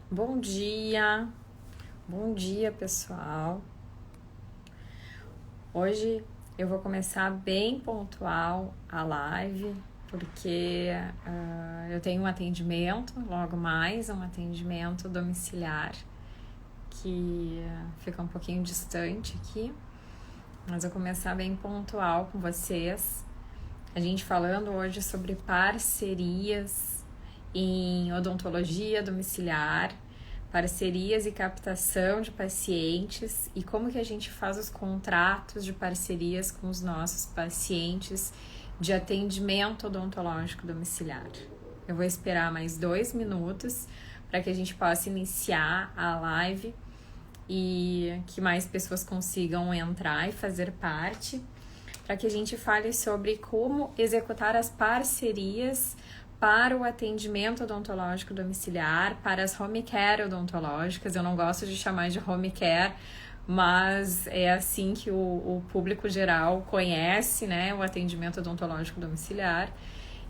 Bom dia pessoal. Hoje eu vou começar bem pontual a live, porque eu tenho um atendimento, logo mais um atendimento domiciliar, que fica um pouquinho distante aqui, mas eu vou começar bem pontual com vocês. A gente falando hoje sobre parcerias em odontologia domiciliar, parcerias e captação de pacientes e como que a gente faz os contratos de parcerias com os nossos pacientes de atendimento odontológico domiciliar. Eu vou esperar mais 2 minutos para que a gente possa iniciar a live e que mais pessoas consigam entrar e fazer parte, para que a gente fale sobre como executar as parcerias para o atendimento odontológico domiciliar, para as home care odontológicas. Eu não gosto de chamar de home care, mas é assim que o público geral conhece, né, o atendimento odontológico domiciliar.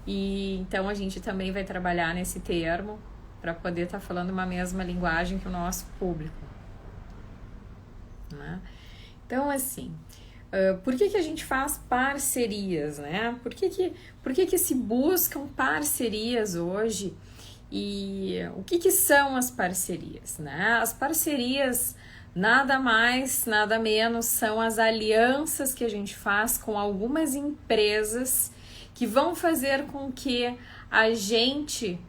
E então a gente também vai trabalhar nesse termo para poder estar falando uma mesma linguagem que o nosso público, né? Então, assim, por que a gente faz parcerias, né? Por que se buscam parcerias hoje? E o que são as parcerias, né? As parcerias nada mais, nada menos são as alianças que a gente faz com algumas empresas que vão fazer com que a gente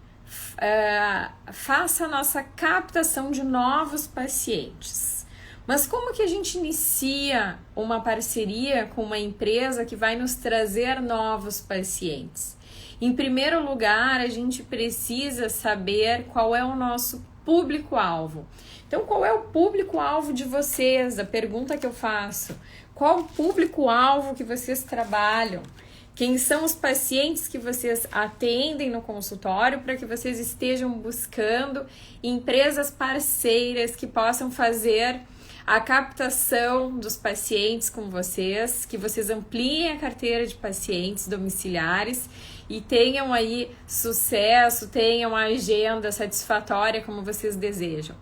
faça a nossa captação de novos pacientes. Mas como que a gente inicia uma parceria com uma empresa que vai nos trazer novos pacientes? Em primeiro lugar, a gente precisa saber qual é o nosso público-alvo. Então, qual é o público-alvo de vocês? A pergunta que eu faço. Qual o público-alvo que vocês trabalham? Quem são os pacientes que vocês atendem no consultório, para que vocês estejam buscando empresas parceiras que possam fazer a captação dos pacientes com vocês, que vocês ampliem a carteira de pacientes domiciliares e tenham aí sucesso, tenham a agenda satisfatória como vocês desejam.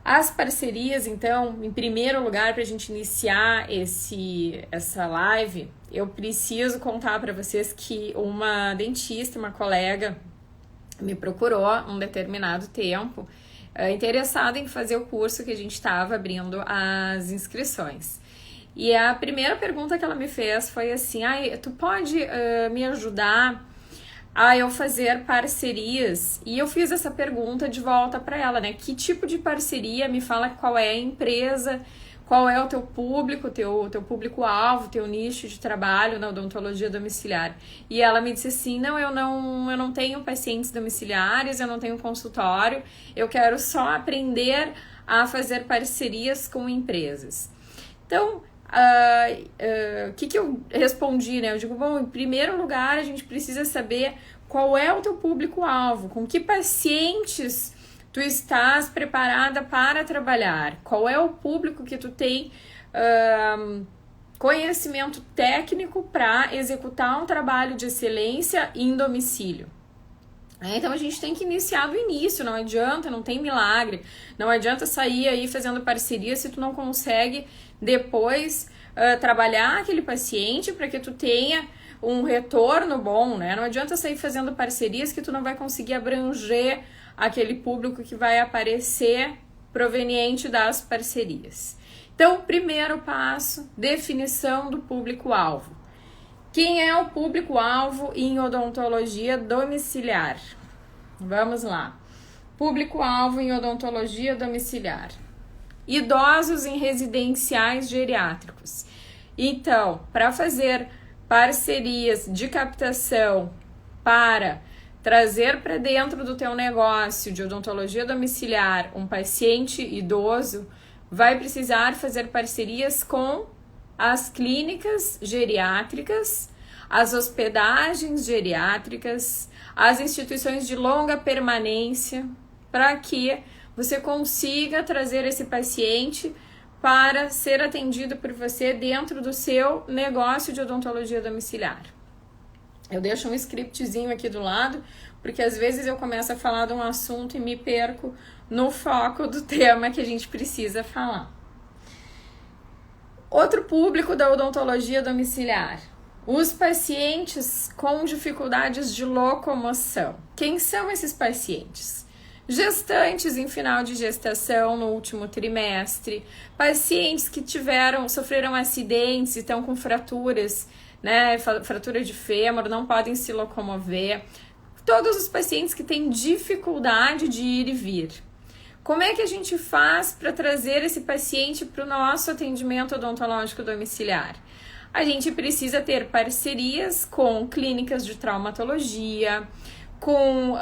As parcerias, então, em primeiro lugar, para a gente iniciar essa live, eu preciso contar para vocês que uma dentista, uma colega, me procurou um determinado tempo, interessada em fazer o curso que a gente estava abrindo as inscrições. E a primeira pergunta que ela me fez foi assim: tu pode me ajudar a eu fazer parcerias? E eu fiz essa pergunta de volta para ela, né? Que tipo de parceria? Me fala qual é a empresa, qual é o teu público, teu público-alvo, teu nicho de trabalho na odontologia domiciliar. E ela me disse assim: eu não tenho pacientes domiciliares, eu não tenho consultório, eu quero só aprender a fazer parcerias com empresas. Então, o que eu respondi, né? Eu digo, bom, em primeiro lugar, a gente precisa saber qual é o teu público-alvo, com que pacientes tu estás preparada para trabalhar, qual é o público que tu tem conhecimento técnico para executar um trabalho de excelência em domicílio. Então a gente tem que iniciar do início, não adianta, não tem milagre, não adianta sair aí fazendo parceria se tu não consegue depois trabalhar aquele paciente para que tu tenha um retorno bom, né? Não adianta sair fazendo parcerias que tu não vai conseguir abranger aquele público que vai aparecer proveniente das parcerias. Então, primeiro passo, definição do público-alvo. Quem é o público-alvo em odontologia domiciliar? Vamos lá. Público-alvo em odontologia domiciliar: idosos em residenciais geriátricos. Então, para fazer parcerias de captação para trazer para dentro do teu negócio de odontologia domiciliar um paciente idoso, vai precisar fazer parcerias com as clínicas geriátricas, as hospedagens geriátricas, as instituições de longa permanência, para que você consiga trazer esse paciente para ser atendido por você dentro do seu negócio de odontologia domiciliar. Eu deixo um scriptzinho aqui do lado, porque às vezes eu começo a falar de um assunto e me perco no foco do tema que a gente precisa falar. Outro público da odontologia domiciliar: os pacientes com dificuldades de locomoção. Quem são esses pacientes? Gestantes em final de gestação no último trimestre, pacientes que sofreram acidentes e estão com fraturas, né, fratura de fêmur, não podem se locomover. Todos os pacientes que têm dificuldade de ir e vir. Como é que a gente faz para trazer esse paciente para o nosso atendimento odontológico domiciliar? A gente precisa ter parcerias com clínicas de traumatologia, com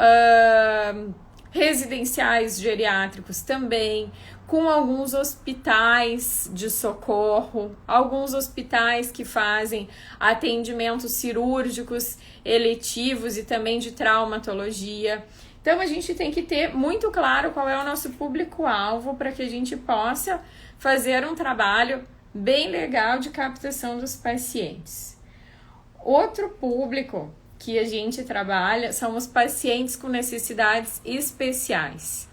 residenciais geriátricos também, com alguns hospitais de socorro, alguns hospitais que fazem atendimentos cirúrgicos, eletivos e também de traumatologia. Então a gente tem que ter muito claro qual é o nosso público-alvo para que a gente possa fazer um trabalho bem legal de captação dos pacientes. Outro público que a gente trabalha são os pacientes com necessidades especiais.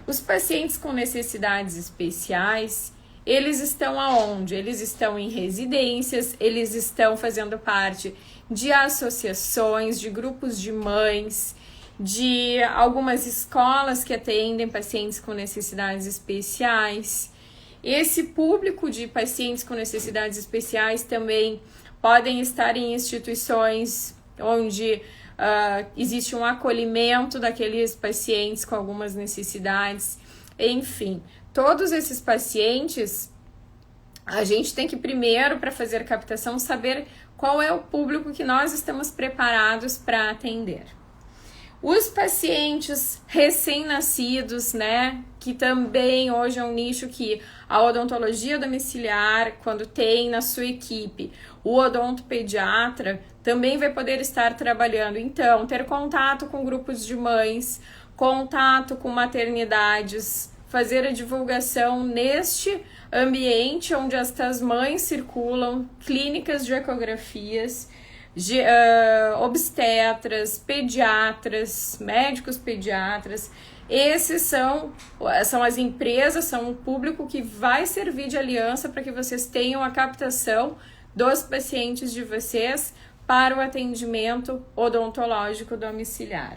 Os pacientes com necessidades especiais, eles estão aonde? Eles estão em residências, eles estão fazendo parte de associações, de grupos de mães, de algumas escolas que atendem pacientes com necessidades especiais. Esse público de pacientes com necessidades especiais também podem estar em instituições onde existe um acolhimento daqueles pacientes com algumas necessidades. Enfim, todos esses pacientes, a gente tem que primeiro, para fazer captação, saber qual é o público que nós estamos preparados para atender. Os pacientes recém-nascidos, né, que também hoje é um nicho que a odontologia domiciliar, quando tem na sua equipe o odontopediatra, também vai poder estar trabalhando. Então, ter contato com grupos de mães, contato com maternidades, fazer a divulgação neste ambiente onde estas mães circulam, clínicas de ecografias, obstetras, pediatras, médicos pediatras. Esses são as empresas, são o público que vai servir de aliança para que vocês tenham a captação dos pacientes de vocês para o atendimento odontológico domiciliar.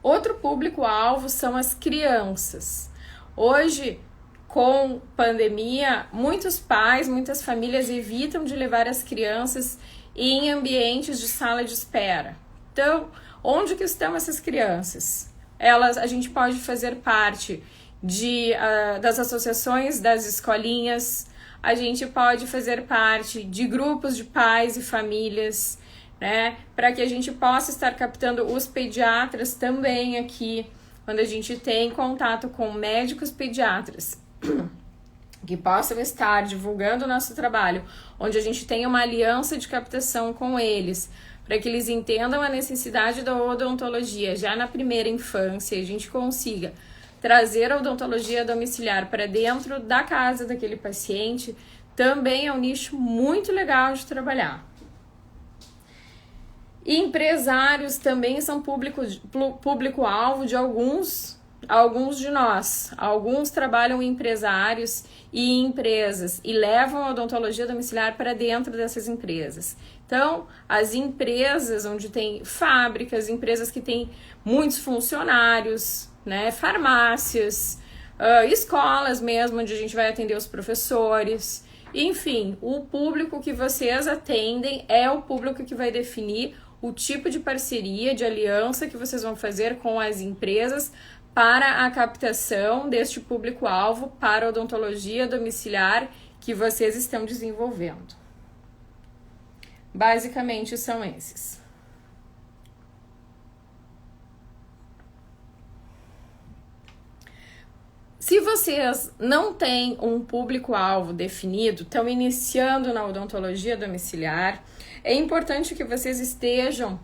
Outro público-alvo são as crianças. Hoje, com pandemia, muitos pais, muitas famílias evitam de levar as crianças em ambientes de sala de espera. Então, onde que estão essas crianças? A gente pode fazer parte das associações das escolinhas, a gente pode fazer parte de grupos de pais e famílias, né? Para que a gente possa estar captando os pediatras também aqui, quando a gente tem contato com médicos pediatras que possam estar divulgando o nosso trabalho, onde a gente tem uma aliança de captação com eles, para que eles entendam a necessidade da odontologia já na primeira infância e a gente consiga trazer a odontologia domiciliar para dentro da casa daquele paciente, também é um nicho muito legal de trabalhar. E empresários também são público-alvo de alguns de nós. Alguns trabalham em empresários e em empresas e levam a odontologia domiciliar para dentro dessas empresas. Então, as empresas onde tem fábricas, empresas que têm muitos funcionários, né, farmácias, escolas mesmo, onde a gente vai atender os professores. Enfim, o público que vocês atendem é o público que vai definir o tipo de parceria, de aliança que vocês vão fazer com as empresas para a captação deste público-alvo para a odontologia domiciliar que vocês estão desenvolvendo. Basicamente são esses. Se vocês não têm um público-alvo definido, estão iniciando na odontologia domiciliar, é importante que vocês estejam,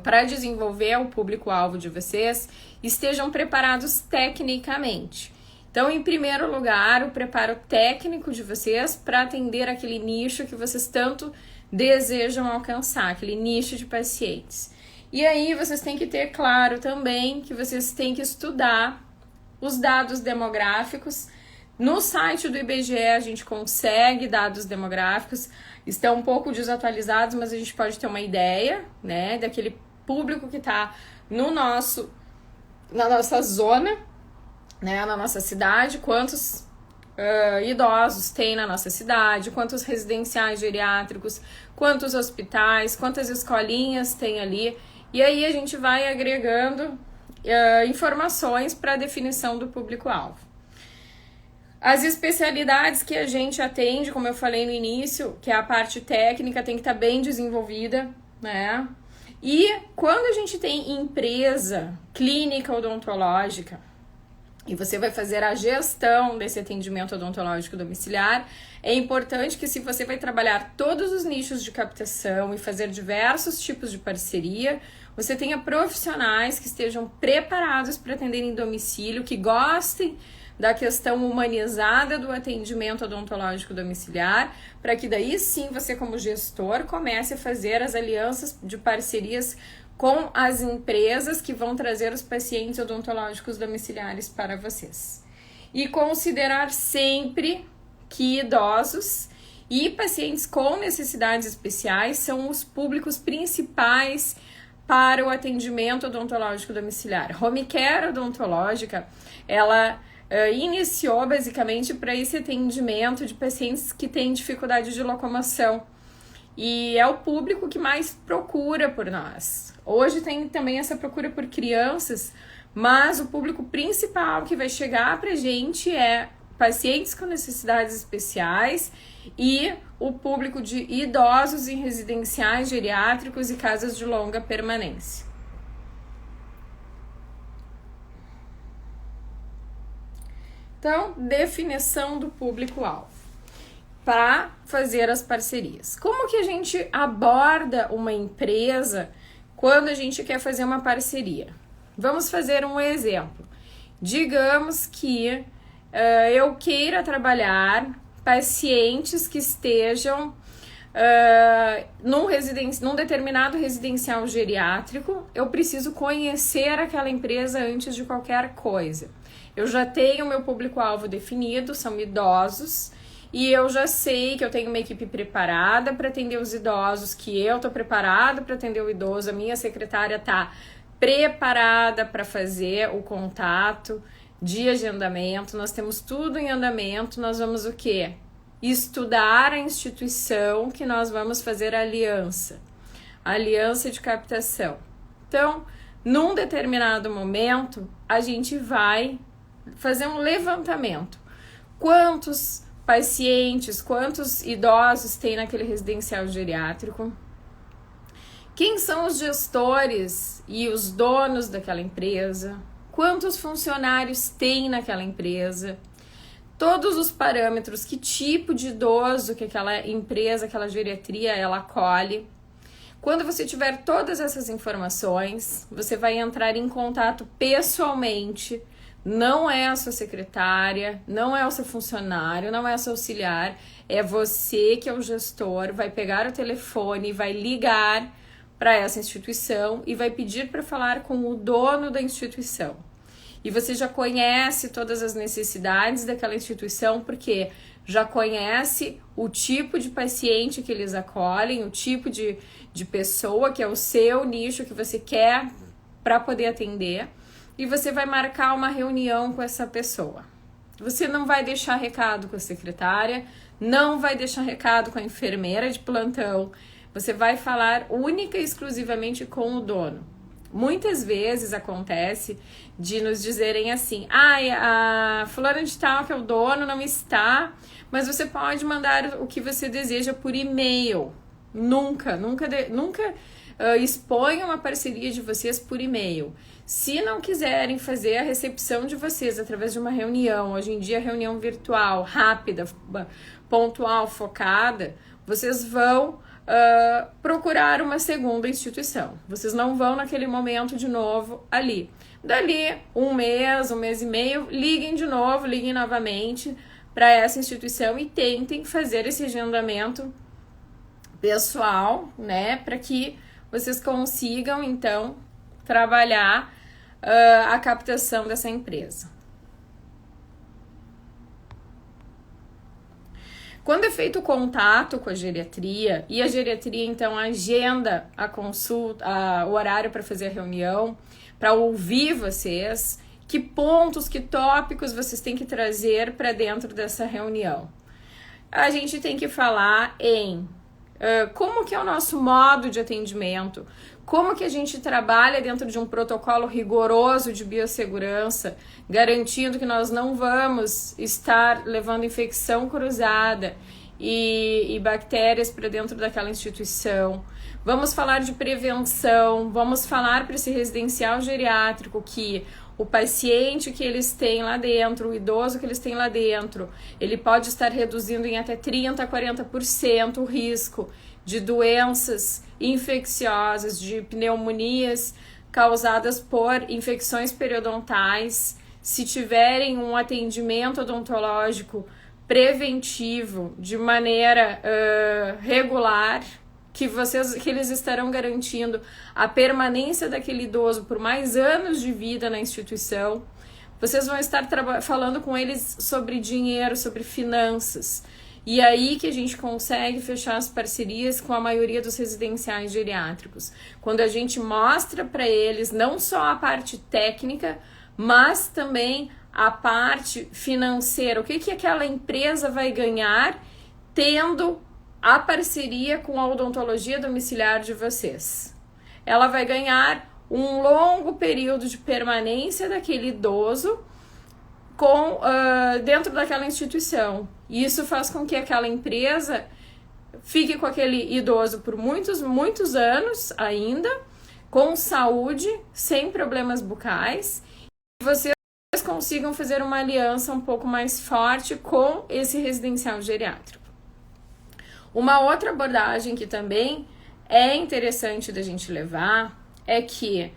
para desenvolver o público-alvo de vocês, estejam preparados tecnicamente. Então, em primeiro lugar, o preparo técnico de vocês para atender aquele nicho que vocês tanto desejam alcançar, aquele nicho de pacientes. E aí vocês têm que ter claro também que vocês têm que estudar os dados demográficos. No site do IBGE a gente consegue dados demográficos, estão um pouco desatualizados, mas a gente pode ter uma ideia, né, daquele público que está na nossa zona, né, na nossa cidade, quantos idosos tem na nossa cidade, quantos residenciais geriátricos, quantos hospitais, quantas escolinhas tem ali. E aí a gente vai agregando informações para a definição do público-alvo. As especialidades que a gente atende, como eu falei no início, que é a parte técnica, tem que estar bem desenvolvida, né? E quando a gente tem empresa clínica odontológica, e você vai fazer a gestão desse atendimento odontológico domiciliar, é importante que, se você vai trabalhar todos os nichos de captação e fazer diversos tipos de parceria, você tenha profissionais que estejam preparados para atender em domicílio, que gostem da questão humanizada do atendimento odontológico domiciliar, para que daí sim você, como gestor, comece a fazer as alianças de parcerias com as empresas que vão trazer os pacientes odontológicos domiciliares para vocês. E considerar sempre que idosos e pacientes com necessidades especiais são os públicos principais para o atendimento odontológico domiciliar. Home care odontológica, ela iniciou basicamente para esse atendimento de pacientes que têm dificuldade de locomoção. E é o público que mais procura por nós. Hoje tem também essa procura por crianças, mas o público principal que vai chegar pra gente é pacientes com necessidades especiais e o público de idosos em residenciais geriátricos e casas de longa permanência. Então, definição do público-alvo para fazer as parcerias. Como que a gente aborda uma empresa quando a gente quer fazer uma parceria? Vamos fazer um exemplo. Digamos que eu queira trabalhar pacientes que estejam num determinado residencial geriátrico. Eu preciso conhecer aquela empresa antes de qualquer coisa. Eu já tenho meu público-alvo definido, são idosos, e eu já sei que eu tenho uma equipe preparada para atender os idosos, que eu estou preparado para atender o idoso, a minha secretária está preparada para fazer o contato de agendamento, nós temos tudo em andamento, nós vamos o quê? Estudar a instituição que nós vamos fazer a aliança de captação. Então, num determinado momento, a gente vai fazer um levantamento. Quantos pacientes, quantos idosos tem naquele residencial geriátrico? Quem são os gestores e os donos daquela empresa? Quantos funcionários tem naquela empresa? Todos os parâmetros, que tipo de idoso que aquela empresa, aquela geriatria, ela acolhe. Quando você tiver todas essas informações, você vai entrar em contato pessoalmente. Não é a sua secretária, não é o seu funcionário, não é o seu auxiliar, é você que é o gestor, vai pegar o telefone, vai ligar para essa instituição e vai pedir para falar com o dono da instituição. E você já conhece todas as necessidades daquela instituição, porque já conhece o tipo de paciente que eles acolhem, o tipo de pessoa que é o seu nicho que você quer para poder atender. E você vai marcar uma reunião com essa pessoa. Você não vai deixar recado com a secretária, não vai deixar recado com a enfermeira de plantão. Você vai falar única e exclusivamente com o dono. Muitas vezes acontece de nos dizerem assim: a fulana de tal, que é o dono, não está, mas você pode mandar o que você deseja por e-mail. Nunca exponham uma parceria de vocês por e-mail. Se não quiserem fazer a recepção de vocês através de uma reunião, hoje em dia reunião virtual, rápida, pontual, focada, vocês vão procurar uma segunda instituição. Vocês não vão naquele momento de novo ali. Dali um mês e meio, liguem de novo, liguem novamente para essa instituição e tentem fazer esse agendamento pessoal, né, para que vocês consigam, então, trabalhar a captação dessa empresa. Quando é feito o contato com a geriatria, e a geriatria, então, agenda a consulta, o horário para fazer a reunião, para ouvir vocês, que pontos, que tópicos vocês têm que trazer para dentro dessa reunião. A gente tem que falar em como que é o nosso modo de atendimento, como que a gente trabalha dentro de um protocolo rigoroso de biossegurança, garantindo que nós não vamos estar levando infecção cruzada e bactérias para dentro daquela instituição. Vamos falar de prevenção, vamos falar para esse residencial geriátrico que o paciente que eles têm lá dentro, o idoso que eles têm lá dentro, ele pode estar reduzindo em até 30% a 40% o risco de doenças infecciosas, de pneumonias causadas por infecções periodontais, se tiverem um atendimento odontológico preventivo de maneira regular, que eles estarão garantindo a permanência daquele idoso por mais anos de vida na instituição. Vocês vão estar falando com eles sobre dinheiro, sobre finanças. E aí que a gente consegue fechar as parcerias com a maioria dos residenciais geriátricos. Quando a gente mostra para eles não só a parte técnica, mas também a parte financeira. O que aquela empresa vai ganhar tendo a parceria com a odontologia domiciliar de vocês. Ela vai ganhar um longo período de permanência daquele idoso dentro daquela instituição. E isso faz com que aquela empresa fique com aquele idoso por muitos, muitos anos ainda, com saúde, sem problemas bucais, e vocês consigam fazer uma aliança um pouco mais forte com esse residencial geriátrico. Uma outra abordagem que também é interessante da gente levar é que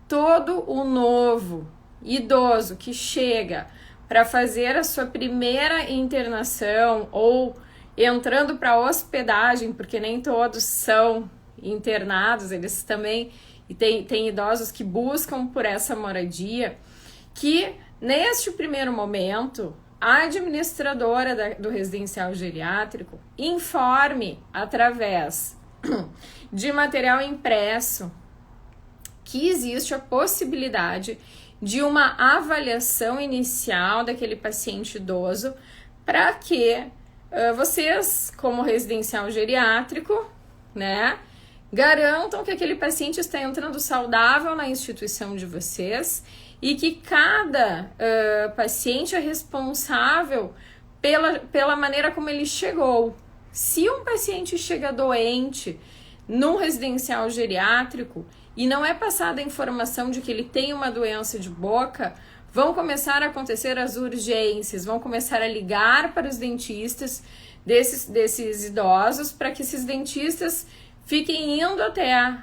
todo o novo idoso que chega para fazer a sua primeira internação ou entrando para hospedagem, porque nem todos são internados, eles também tem idosos que buscam por essa moradia, que neste primeiro momento a administradora do residencial geriátrico informe através de material impresso que existe a possibilidade de uma avaliação inicial daquele paciente idoso para que vocês, como residencial geriátrico, né, garantam que aquele paciente está entrando saudável na instituição de vocês e que cada paciente é responsável pela maneira como ele chegou. Se um paciente chega doente num residencial geriátrico e não é passada a informação de que ele tem uma doença de boca, vão começar a acontecer as urgências, vão começar a ligar para os dentistas desses idosos para que esses dentistas fiquem indo até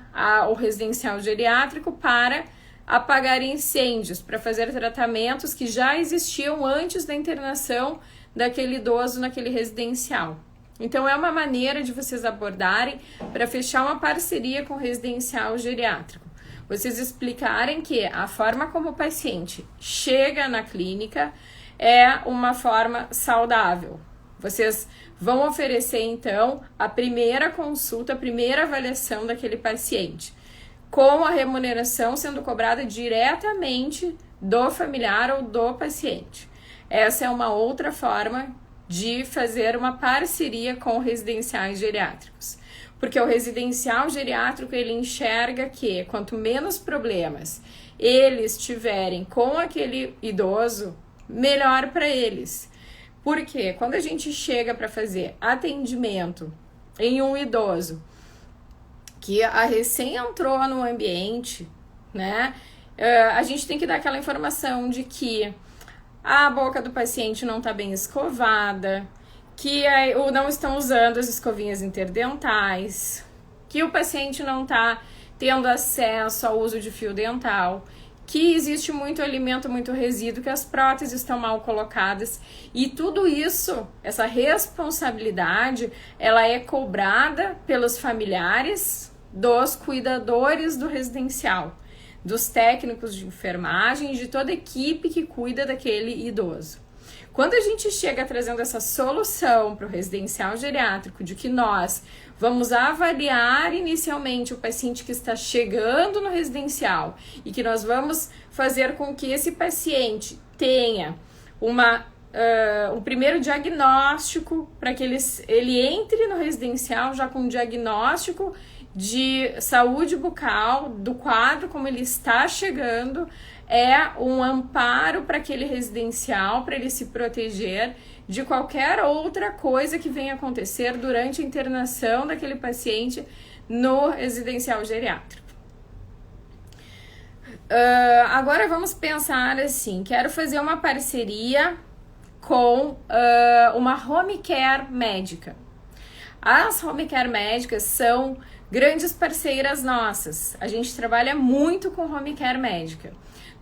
o residencial geriátrico para apagar incêndios, para fazer tratamentos que já existiam antes da internação daquele idoso naquele residencial. Então é uma maneira de vocês abordarem para fechar uma parceria com o residencial geriátrico. Vocês explicarem que a forma como o paciente chega na clínica é uma forma saudável. Vocês vão oferecer então a primeira consulta, a primeira avaliação daquele paciente, com a remuneração sendo cobrada diretamente do familiar ou do paciente. Essa é uma outra forma de fazer uma parceria com residenciais geriátricos. Porque o residencial geriátrico, ele enxerga que quanto menos problemas eles tiverem com aquele idoso, melhor para eles. Porque quando a gente chega para fazer atendimento em um idoso que recém entrou no ambiente, né, a gente tem que dar aquela informação de que a boca do paciente não está bem escovada, que não estão usando as escovinhas interdentais, que o paciente não está tendo acesso ao uso de fio dental, que existe muito alimento, muito resíduo, que as próteses estão mal colocadas. E tudo isso, essa responsabilidade, ela é cobrada pelos familiares, dos cuidadores do residencial, dos técnicos de enfermagem, de toda a equipe que cuida daquele idoso. Quando a gente chega trazendo essa solução para o residencial geriátrico, de que nós vamos avaliar inicialmente o paciente que está chegando no residencial e que nós vamos fazer com que esse paciente tenha um primeiro diagnóstico para que ele entre no residencial já com um diagnóstico de saúde bucal, do quadro como ele está chegando, é um amparo para aquele residencial, para ele se proteger de qualquer outra coisa que venha acontecer durante a internação daquele paciente no residencial geriátrico. Agora vamos pensar assim, quero fazer uma parceria com uma home care médica. As home care médicas são grandes parceiras nossas. A gente trabalha muito com home care médica.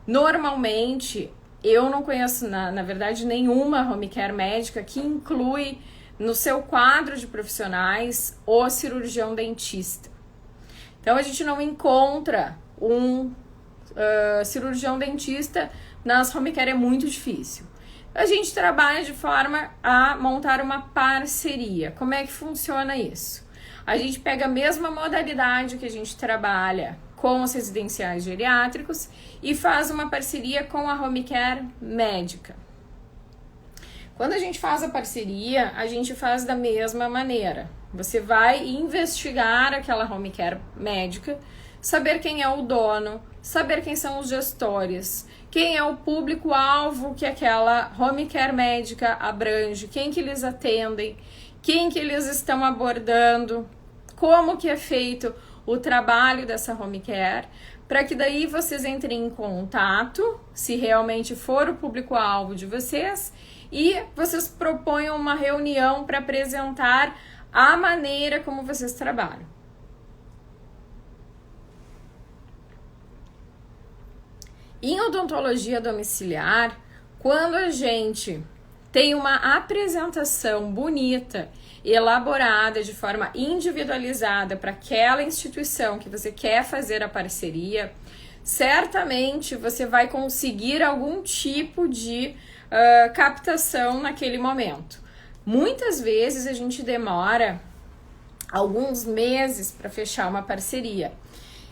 Normalmente, eu não conheço, na verdade, nenhuma home care médica que inclui no seu quadro de profissionais o cirurgião dentista. Então, a gente não encontra um cirurgião dentista nas home care, é muito difícil. A gente trabalha de forma a montar uma parceria. Como é que funciona isso? A gente pega a mesma modalidade que a gente trabalha com os residenciais geriátricos e faz uma parceria com a home care médica. Quando a gente faz a parceria, a gente faz da mesma maneira. Você vai investigar aquela home care médica, saber quem é o dono, saber quem são os gestores, quem é o público-alvo que aquela home care médica abrange, quem que eles atendem, quem que eles estão abordando, como que é feito o trabalho dessa home care, para que daí vocês entrem em contato, se realmente for o público-alvo de vocês, e vocês proponham uma reunião para apresentar a maneira como vocês trabalham. Em odontologia domiciliar, quando a gente tem uma apresentação bonita, elaborada de forma individualizada para aquela instituição que você quer fazer a parceria, certamente você vai conseguir algum tipo de captação naquele momento. Muitas vezes a gente demora alguns meses para fechar uma parceria.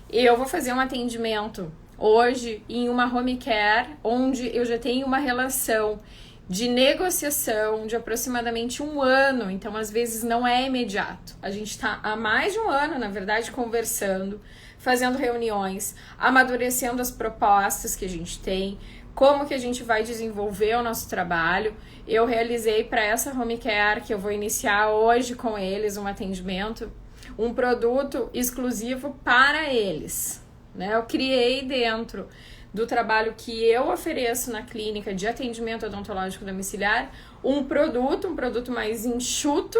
Eu vou fazer um atendimento hoje em uma home care, onde eu já tenho uma relação de negociação de aproximadamente 1 ano, então às vezes não é imediato. A gente está há mais de 1 ano, na verdade, conversando, fazendo reuniões, amadurecendo as propostas que a gente tem, como que a gente vai desenvolver o nosso trabalho. Eu realizei para essa home care, que eu vou iniciar hoje com eles um atendimento, um produto exclusivo para eles, né? Eu criei dentro do trabalho que eu ofereço na clínica de atendimento odontológico domiciliar, um produto mais enxuto,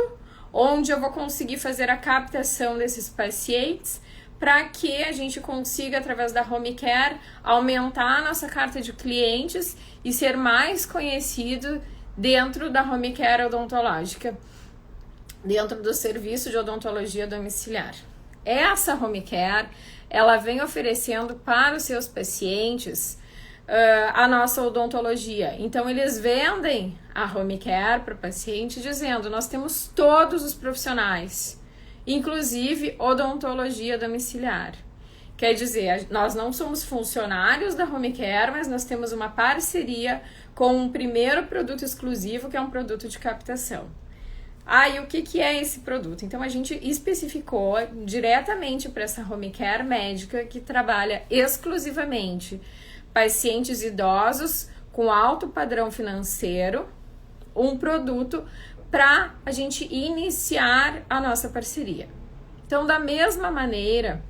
onde eu vou conseguir fazer a captação desses pacientes para que a gente consiga, através da home care, aumentar a nossa carta de clientes e ser mais conhecido dentro da home care odontológica, dentro do serviço de odontologia domiciliar. Essa home care, ela vem oferecendo para os seus pacientes a nossa odontologia. Então, eles vendem a home care para o paciente dizendo, nós temos todos os profissionais, inclusive odontologia domiciliar. Quer dizer, nós não somos funcionários da home care, mas nós temos uma parceria com um primeiro produto exclusivo, que é um produto de captação. E o que é esse produto? Então, a gente especificou diretamente para essa home care médica que trabalha exclusivamente pacientes idosos com alto padrão financeiro, um produto para a gente iniciar a nossa parceria. Então, da mesma maneira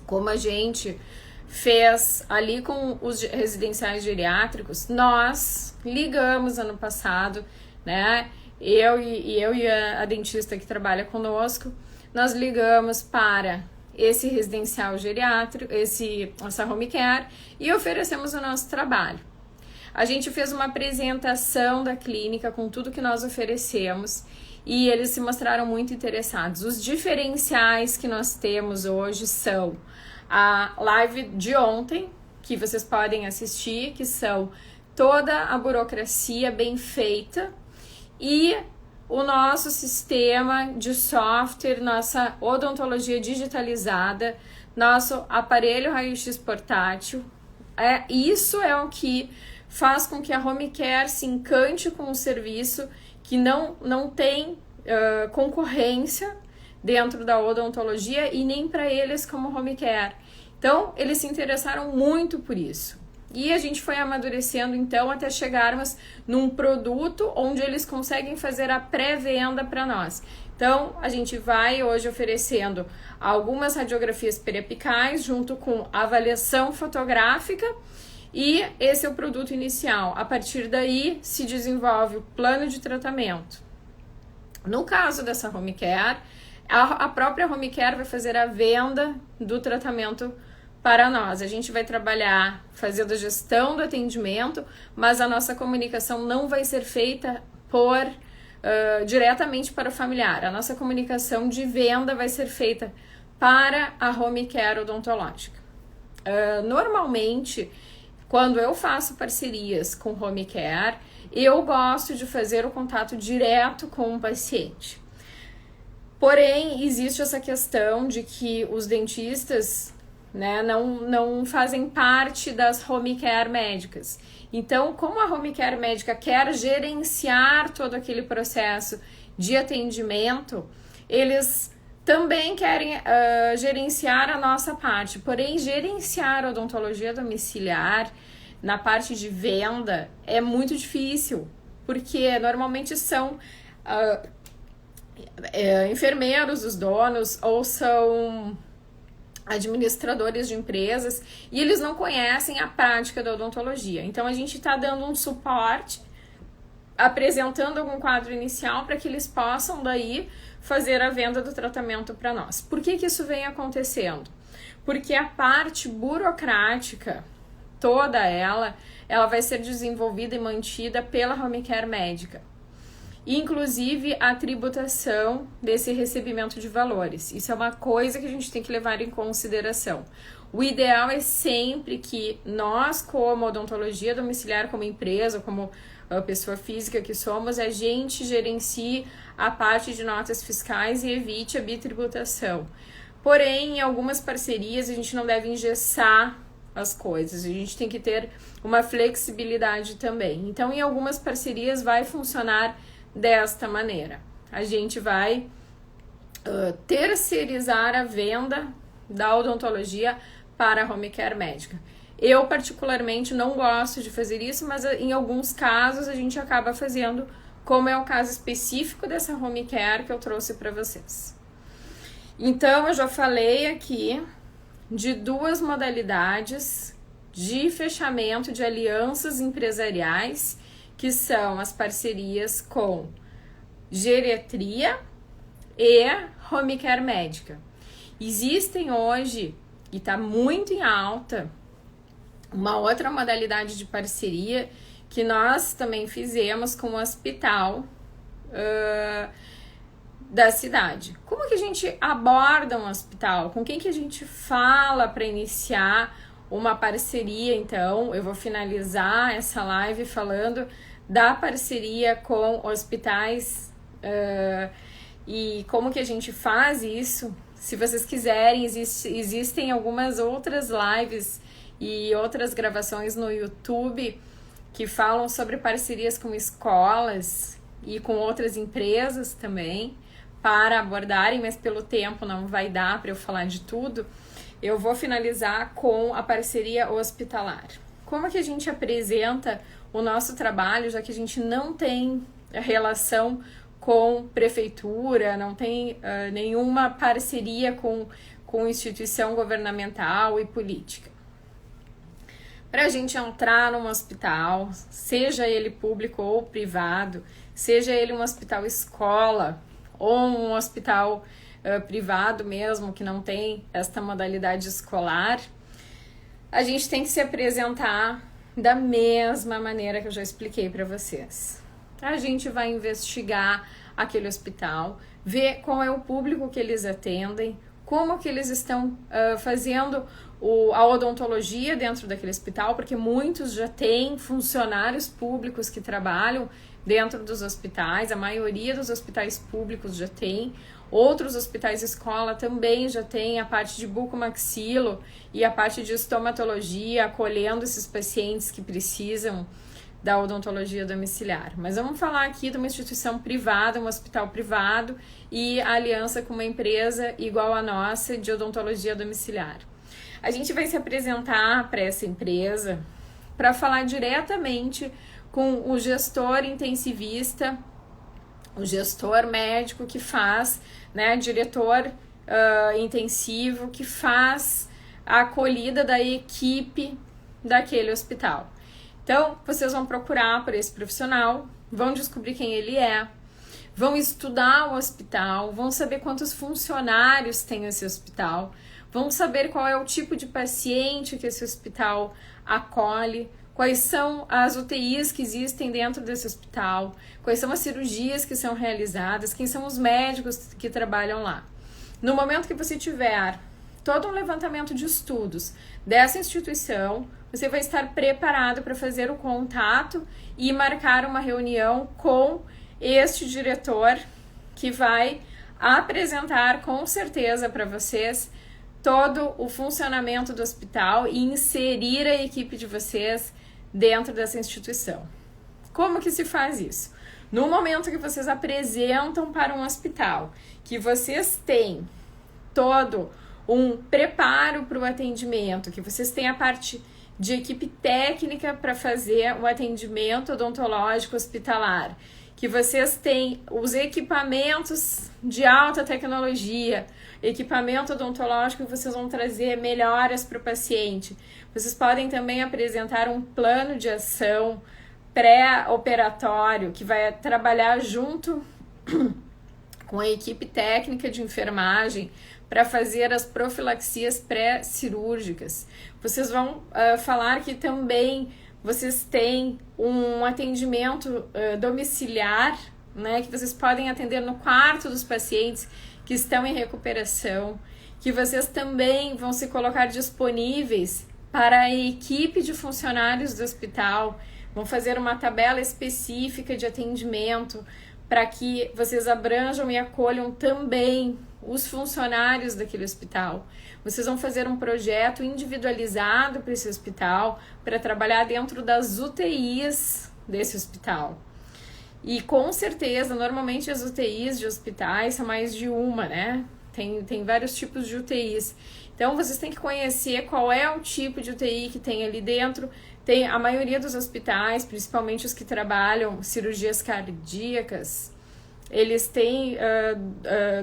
como a gente fez ali com os residenciais geriátricos, nós ligamos ano passado, né? Eu e a dentista que trabalha conosco, nós ligamos para esse residencial geriátrico, essa home care, e oferecemos o nosso trabalho. A gente fez uma apresentação da clínica com tudo que nós oferecemos e eles se mostraram muito interessados. Os diferenciais que nós temos hoje são a live de ontem, que vocês podem assistir, que são toda a burocracia bem feita e o nosso sistema de software, nossa odontologia digitalizada, nosso aparelho raio-x portátil. Isso é o que faz com que a Home Care se encante com um serviço que não tem concorrência dentro da odontologia e nem para eles como Home Care. Então, eles se interessaram muito por isso. E a gente foi amadurecendo, então, até chegarmos num produto onde eles conseguem fazer a pré-venda para nós. Então, a gente vai hoje oferecendo algumas radiografias periapicais junto com avaliação fotográfica e esse é o produto inicial. A partir daí, se desenvolve o plano de tratamento. No caso dessa Home Care, a própria Home Care vai fazer a venda do tratamento para nós. A gente vai trabalhar fazendo a gestão do atendimento, mas a nossa comunicação não vai ser feita diretamente para o familiar. A nossa comunicação de venda vai ser feita para a Home Care odontológica. Normalmente, quando eu faço parcerias com Home Care, eu gosto de fazer o contato direto com o paciente. Porém, existe essa questão de que os dentistas, né, não fazem parte das Home Care médicas. Então, como a Home Care médica quer gerenciar todo aquele processo de atendimento, eles também querem gerenciar a nossa parte. Porém, gerenciar a odontologia domiciliar na parte de venda é muito difícil, porque normalmente são enfermeiros os donos ou são administradores de empresas e eles não conhecem a prática da odontologia. Então a gente está dando um suporte, apresentando algum quadro inicial para que eles possam daí fazer a venda do tratamento para nós. Por que isso vem acontecendo? Porque a parte burocrática, toda ela vai ser desenvolvida e mantida pela Home Care médica. Inclusive a tributação desse recebimento de valores. Isso é uma coisa que a gente tem que levar em consideração. O ideal é sempre que nós, como odontologia domiciliar, como empresa, como pessoa física que somos, a gente gerencie a parte de notas fiscais e evite a bitributação. Porém, em algumas parcerias, a gente não deve engessar as coisas, a gente tem que ter uma flexibilidade também. Então, em algumas parcerias vai funcionar desta maneira. A gente vai terceirizar a venda da odontologia para a Home Care médica. Eu, particularmente, não gosto de fazer isso, mas em alguns casos a gente acaba fazendo, como é o caso específico dessa Home Care que eu trouxe para vocês. Então, eu já falei aqui de duas modalidades de fechamento de alianças empresariais, que são as parcerias com geriatria e Home Care médica. Existem hoje, e está muito em alta, uma outra modalidade de parceria que nós também fizemos com o hospital da cidade. Como que a gente aborda um hospital? Com quem que a gente fala para iniciar uma parceria? Então, eu vou finalizar essa live falando da parceria com hospitais e como que a gente faz isso. Se vocês quiserem, existem algumas outras lives e outras gravações no YouTube que falam sobre parcerias com escolas e com outras empresas também para abordarem, mas pelo tempo não vai dar para eu falar de tudo. Eu vou finalizar com a parceria hospitalar. Como que a gente apresenta o nosso trabalho, já que a gente não tem relação com prefeitura, não tem nenhuma parceria com instituição governamental e política? Para a gente entrar num hospital, seja ele público ou privado, seja ele um hospital escola ou um hospital privado mesmo, que não tem esta modalidade escolar, a gente tem que se apresentar da mesma maneira que eu já expliquei para vocês. A gente vai investigar aquele hospital, ver qual é o público que eles atendem, como que eles estão fazendo a odontologia dentro daquele hospital, porque muitos já têm funcionários públicos que trabalham dentro dos hospitais, a maioria dos hospitais públicos já tem, outros hospitais escola também já tem a parte de bucomaxilo e a parte de estomatologia, acolhendo esses pacientes que precisam da odontologia domiciliar. Mas vamos falar aqui de uma instituição privada, um hospital privado e a aliança com uma empresa igual a nossa de odontologia domiciliar. A gente vai se apresentar para essa empresa para falar diretamente com o gestor intensivista, o gestor médico que faz, né, diretor intensivo que faz a acolhida da equipe daquele hospital. Então, vocês vão procurar por esse profissional, vão descobrir quem ele é, vão estudar o hospital, vão saber quantos funcionários tem esse hospital, vão saber qual é o tipo de paciente que esse hospital acolhe, quais são as UTIs que existem dentro desse hospital, quais são as cirurgias que são realizadas, quem são os médicos que trabalham lá. No momento que você tiver todo um levantamento de estudos dessa instituição, você vai estar preparado para fazer o contato e marcar uma reunião com este diretor que vai apresentar com certeza para vocês todo o funcionamento do hospital e inserir a equipe de vocês dentro dessa instituição. Como que se faz isso? No momento que vocês apresentam para um hospital, que vocês têm todo um preparo para o atendimento, que vocês têm a parte de equipe técnica para fazer o atendimento odontológico hospitalar, que vocês têm os equipamentos de alta tecnologia, equipamento odontológico que vocês vão trazer melhoras para o paciente. Vocês podem também apresentar um plano de ação pré-operatório que vai trabalhar junto com a equipe técnica de enfermagem para fazer as profilaxias pré-cirúrgicas. Vocês vão falar que também vocês têm um atendimento domiciliar, né, que vocês podem atender no quarto dos pacientes que estão em recuperação, que vocês também vão se colocar disponíveis para a equipe de funcionários do hospital, vão fazer uma tabela específica de atendimento para que vocês abranjam e acolham também os funcionários daquele hospital. Vocês vão fazer um projeto individualizado para esse hospital, para trabalhar dentro das UTIs desse hospital. E com certeza, normalmente as UTIs de hospitais são mais de uma, né? Tem vários tipos de UTIs. Então, vocês têm que conhecer qual é o tipo de UTI que tem ali dentro. Tem a maioria dos hospitais, principalmente os que trabalham cirurgias cardíacas, eles têm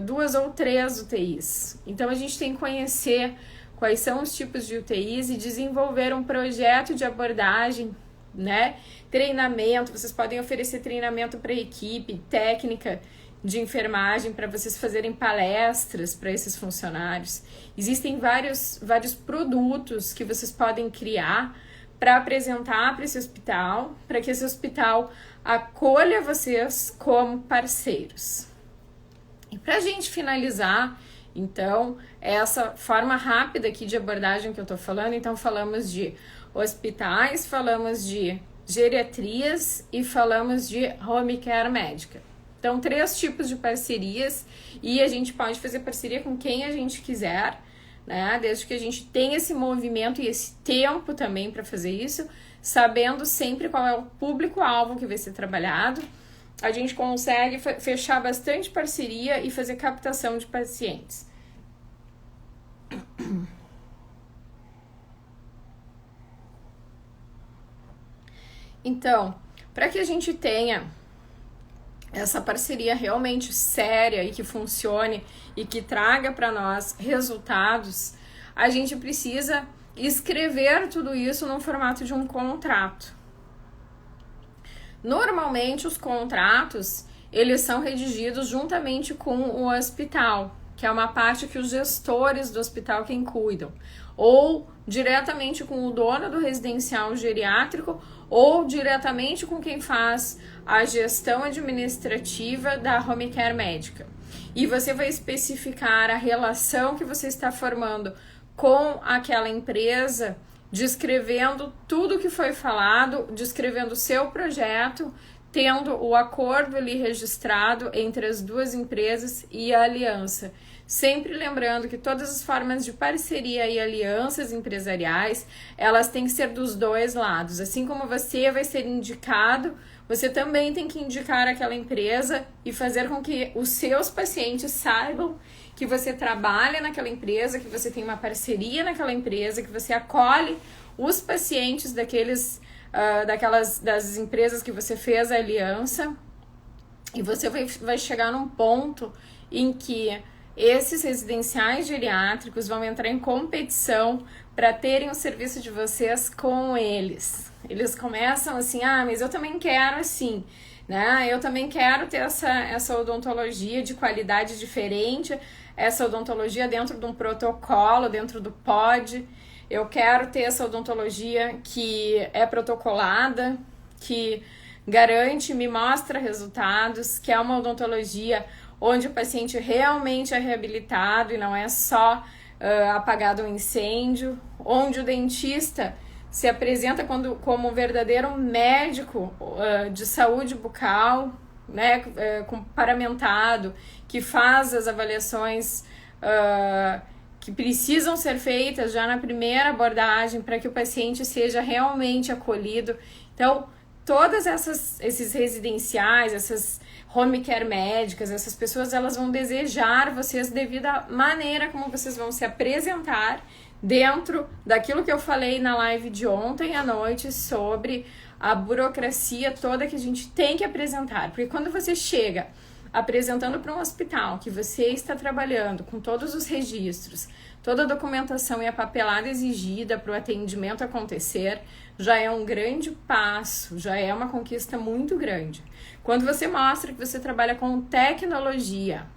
2 ou 3 UTIs. Então, a gente tem que conhecer quais são os tipos de UTIs e desenvolver um projeto de abordagem, né? Treinamento, vocês podem oferecer treinamento para a equipe técnica de enfermagem, para vocês fazerem palestras para esses funcionários. Existem vários produtos que vocês podem criar para apresentar para esse hospital, para que esse hospital acolha vocês como parceiros. E para a gente finalizar, então, essa forma rápida aqui de abordagem que eu estou falando, então falamos de hospitais, falamos de geriatrias e falamos de home care médica. Então, 3 tipos de parcerias e a gente pode fazer parceria com quem a gente quiser, né? Desde que a gente tenha esse movimento e esse tempo também para fazer isso, sabendo sempre qual é o público-alvo que vai ser trabalhado, a gente consegue fechar bastante parceria e fazer captação de pacientes. Então, para que a gente tenha essa parceria realmente séria e que funcione e que traga para nós resultados, a gente precisa escrever tudo isso no formato de um contrato. Normalmente os contratos, eles são redigidos juntamente com o hospital, que é uma parte que os gestores do hospital quem cuidam. ou diretamente com o dono do residencial geriátrico, ou diretamente com quem faz a gestão administrativa da home care médica. E você vai especificar a relação que você está formando com aquela empresa, descrevendo tudo que foi falado, descrevendo o seu projeto, tendo o acordo ali registrado entre as duas empresas e a aliança. Sempre lembrando que todas as formas de parceria e alianças empresariais, elas têm que ser dos dois lados. Assim como você vai ser indicado, você também tem que indicar aquela empresa e fazer com que os seus pacientes saibam que você trabalha naquela empresa, que você tem uma parceria naquela empresa, que você acolhe os pacientes das empresas que você fez a aliança, e você vai chegar num ponto em que esses residenciais geriátricos vão entrar em competição para terem o serviço de vocês com eles. Eles começam assim, mas eu também quero assim, né? Eu também quero ter essa odontologia de qualidade diferente, essa odontologia dentro de um protocolo, dentro do POD. Eu quero ter essa odontologia que é protocolada, que garante, me mostra resultados, que é uma odontologia onde o paciente realmente é reabilitado e não é só apagado um incêndio, onde o dentista se apresenta como um verdadeiro médico de saúde bucal, né, paramentado, que faz as avaliações que precisam ser feitas já na primeira abordagem para que o paciente seja realmente acolhido. Então, todas esses residenciais, essas home care médicas, essas pessoas, elas vão desejar vocês devido à maneira como vocês vão se apresentar dentro daquilo que eu falei na live de ontem à noite sobre a burocracia toda que a gente tem que apresentar. Porque quando você chega apresentando para um hospital que você está trabalhando com todos os registros, toda a documentação e a papelada exigida para o atendimento acontecer, já é um grande passo, já é uma conquista muito grande. Quando você mostra que você trabalha com tecnologia,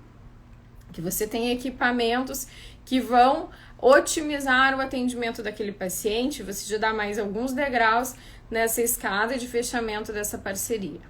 que você tem equipamentos que vão otimizar o atendimento daquele paciente, você já dá mais alguns degraus nessa escada de fechamento dessa parceria.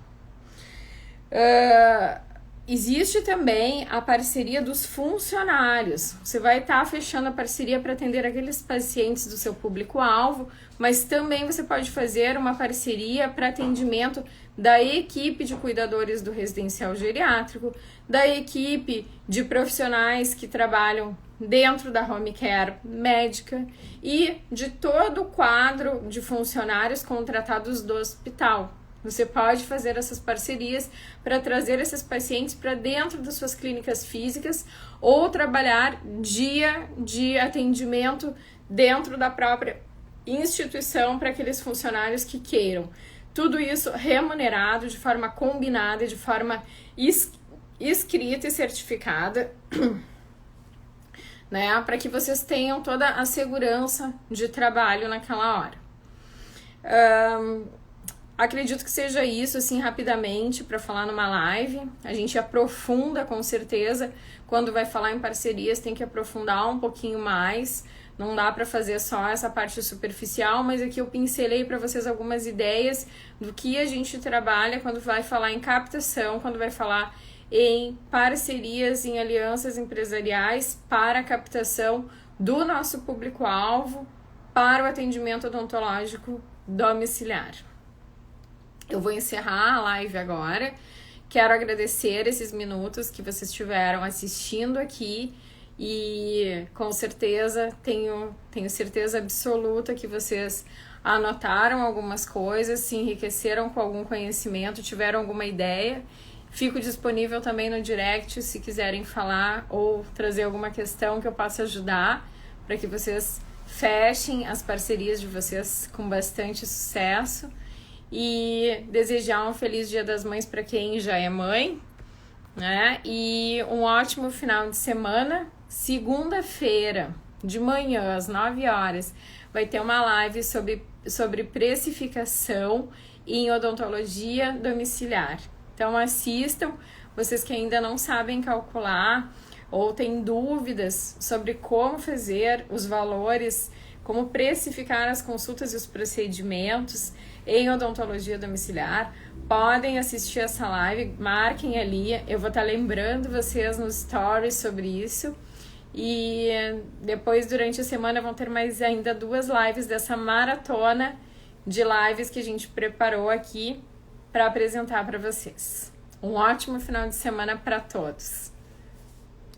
Existe também a parceria dos funcionários. Você vai estar fechando a parceria para atender aqueles pacientes do seu público-alvo, mas também você pode fazer uma parceria para atendimento da equipe de cuidadores do residencial geriátrico, da equipe de profissionais que trabalham dentro da home care médica e de todo o quadro de funcionários contratados do hospital. Você pode fazer essas parcerias para trazer esses pacientes para dentro das suas clínicas físicas ou trabalhar dia de atendimento dentro da própria instituição para aqueles funcionários que queiram. Tudo isso remunerado de forma combinada, de forma escrita e certificada, né, para que vocês tenham toda a segurança de trabalho naquela hora. Acredito que seja isso, assim, rapidamente, para falar numa live. A gente aprofunda, com certeza, quando vai falar em parcerias, tem que aprofundar um pouquinho mais. Não dá para fazer só essa parte superficial, mas aqui eu pincelei para vocês algumas ideias do que a gente trabalha quando vai falar em captação, quando vai falar em parcerias, em alianças empresariais para a captação do nosso público-alvo para o atendimento odontológico domiciliar. Eu vou encerrar a live agora. Quero agradecer esses minutos que vocês estiveram assistindo aqui e com certeza, tenho certeza absoluta que vocês anotaram algumas coisas, se enriqueceram com algum conhecimento, tiveram alguma ideia. Fico disponível também no direct se quiserem falar ou trazer alguma questão que eu possa ajudar para que vocês fechem as parcerias de vocês com bastante sucesso. E desejar um feliz Dia das Mães para quem já é mãe, né? E um ótimo final de semana. Segunda-feira, de manhã, às 9 horas, vai ter uma live sobre precificação em odontologia domiciliar. Então assistam, vocês que ainda não sabem calcular ou tem dúvidas sobre como fazer os valores, como precificar as consultas e os procedimentos em odontologia domiciliar, podem assistir essa live, marquem ali, eu vou estar lembrando vocês nos stories sobre isso. E depois, durante a semana, vão ter mais ainda 2 lives dessa maratona de lives que a gente preparou aqui para apresentar para vocês. Um ótimo final de semana para todos!